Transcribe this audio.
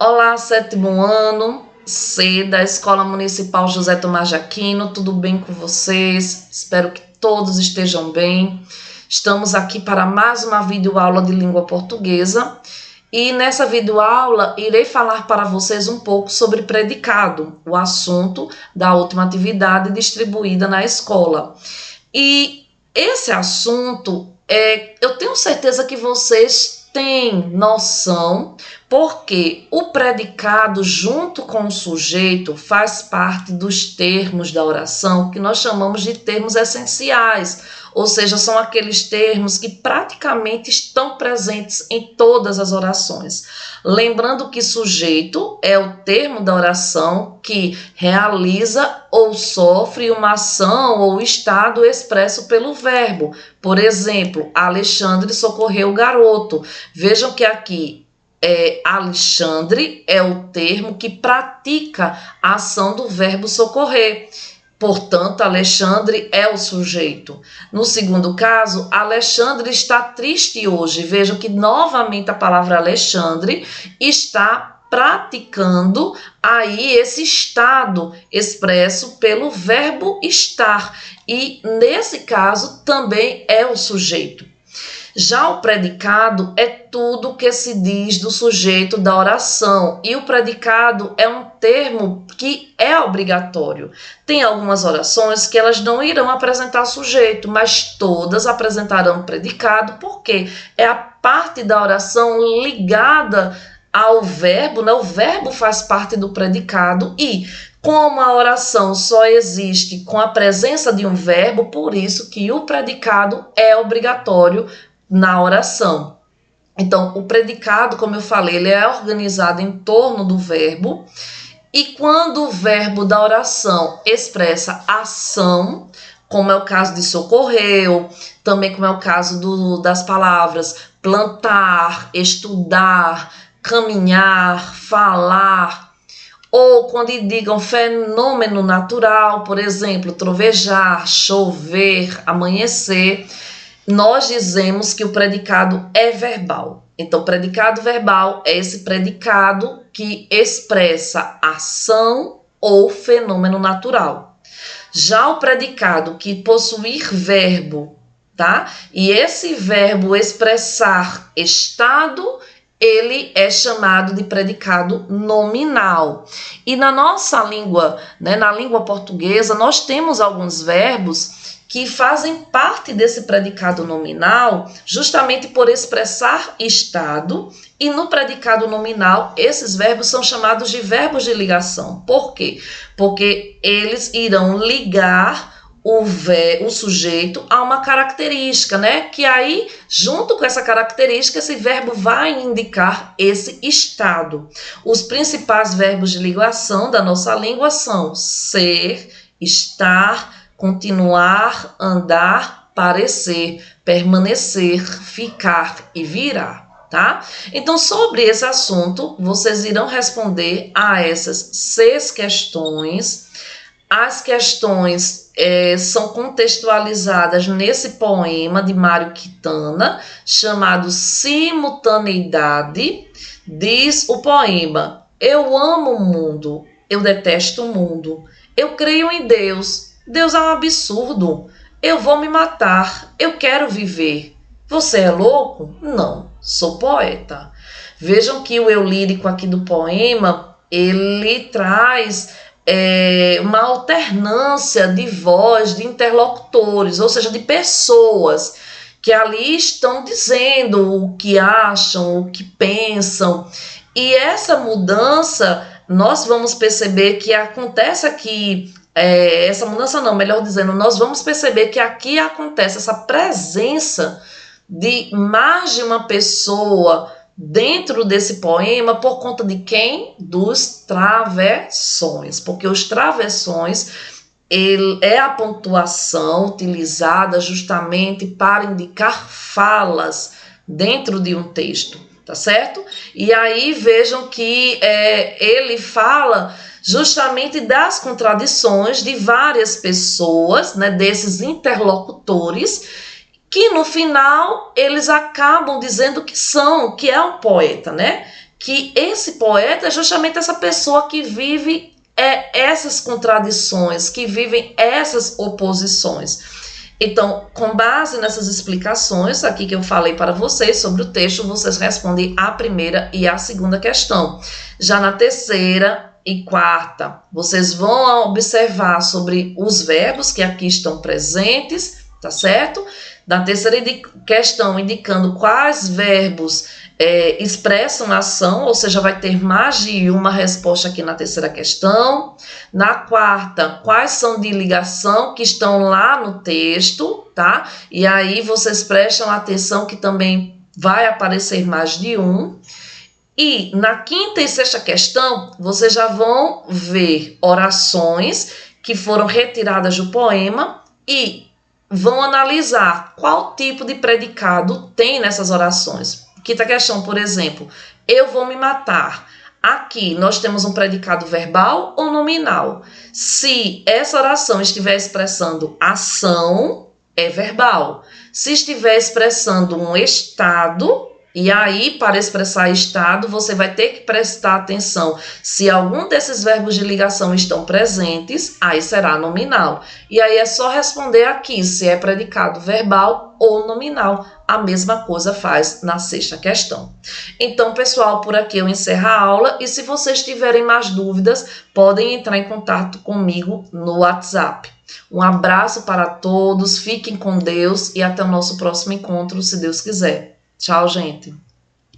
Olá, sétimo ano C da Escola Municipal José Tomás de Aquino, tudo bem com vocês? Espero que todos estejam bem. Estamos aqui para mais uma videoaula de língua portuguesa e nessa videoaula irei falar para vocês um pouco sobre predicado, o assunto da última atividade distribuída na escola. E esse assunto, eu tenho certeza que vocês têm noção, porque o predicado junto com o sujeito faz parte dos termos da oração que nós chamamos de termos essenciais, ou seja, são aqueles termos que praticamente estão presentes em todas as orações. Lembrando que sujeito é o termo da oração que realiza ou sofre uma ação ou estado expresso pelo verbo. Por exemplo, Alexandre socorreu o garoto. Vejam que aqui Alexandre é o termo que pratica a ação do verbo socorrer. Portanto, Alexandre é o sujeito. No segundo caso, Alexandre está triste hoje. Vejam que novamente a palavra Alexandre está praticando aí esse estado expresso pelo verbo estar. E nesse caso também é o sujeito. Já o predicado é tudo que se diz do sujeito da oração, e o predicado é um termo que é obrigatório. Tem algumas orações que elas não irão apresentar sujeito, mas todas apresentarão predicado, porque é a parte da oração ligada ao verbo, né? O verbo faz parte do predicado e como a oração só existe com a presença de um verbo, por isso que o predicado é obrigatório na oração. Então, o predicado, como eu falei, ele é organizado em torno do verbo, e quando o verbo da oração expressa ação, como é o caso de socorreu, também como é o caso das palavras plantar, estudar, caminhar, falar, ou quando indicam fenômeno natural, por exemplo, trovejar, chover, amanhecer, nós dizemos que o predicado é verbal. Então, predicado verbal é esse predicado que expressa ação ou fenômeno natural. Já o predicado que possuir verbo, tá? E esse verbo expressar estado, ele é chamado de predicado nominal. E na nossa língua, né, na língua portuguesa, nós temos alguns verbos que fazem parte desse predicado nominal justamente por expressar estado, e no predicado nominal esses verbos são chamados de verbos de ligação. Por quê? Porque eles irão ligar o sujeito a uma característica, né? Que aí, junto com essa característica, esse verbo vai indicar esse estado. Os principais verbos de ligação da nossa língua são ser, estar, continuar, andar, parecer, permanecer, ficar e virar, tá? Então, sobre esse assunto, vocês irão responder a essas 6 questões. As questões são contextualizadas nesse poema de Mário Quintana, chamado Simultaneidade. Diz o poema: eu amo o mundo, eu detesto o mundo, eu creio em Deus, Deus é um absurdo, eu vou me matar, eu quero viver. Você é louco? Não, sou poeta. Vejam que o eu lírico aqui do poema, ele traz uma alternância de voz, de interlocutores, ou seja, de pessoas que ali estão dizendo o que acham, o que pensam. E essa mudança, nós vamos perceber que acontece aqui, essa mudança não, melhor dizendo, nós vamos perceber que aqui acontece essa presença de mais de uma pessoa dentro desse poema por conta de quem? Dos travessões, porque os travessões é a pontuação utilizada justamente para indicar falas dentro de um texto, tá certo? E aí vejam que ele fala justamente das contradições de várias pessoas, né, desses interlocutores, que no final eles acabam dizendo que é um poeta, né? que esse poeta é justamente essa pessoa que vive essas contradições, que vivem essas oposições. Então, com base nessas explicações aqui que eu falei para vocês sobre o texto, vocês respondem a primeira e a segunda questão. Já na terceira e quarta, vocês vão observar sobre os verbos que aqui estão presentes, tá certo? Na terceira questão, indicando quais verbos expressam ação, ou seja, vai ter mais de uma resposta aqui na terceira questão. Na quarta, quais são de ligação que estão lá no texto, tá? E aí vocês prestam atenção que também vai aparecer mais de um. E na quinta e sexta questão, vocês já vão ver orações que foram retiradas do poema e vão analisar qual tipo de predicado tem nessas orações. Quinta questão, por exemplo, eu vou me matar. Aqui nós temos um predicado verbal ou nominal. Se essa oração estiver expressando ação, é verbal. Se estiver expressando um estado, e aí para expressar estado, você vai ter que prestar atenção. Se algum desses verbos de ligação estão presentes, aí será nominal. E aí é só responder aqui se é predicado verbal ou nominal. A mesma coisa faz na sexta questão. Então, pessoal, por aqui eu encerro a aula e se vocês tiverem mais dúvidas, podem entrar em contato comigo no WhatsApp. Um abraço para todos, fiquem com Deus e até o nosso próximo encontro, se Deus quiser. Tchau, gente!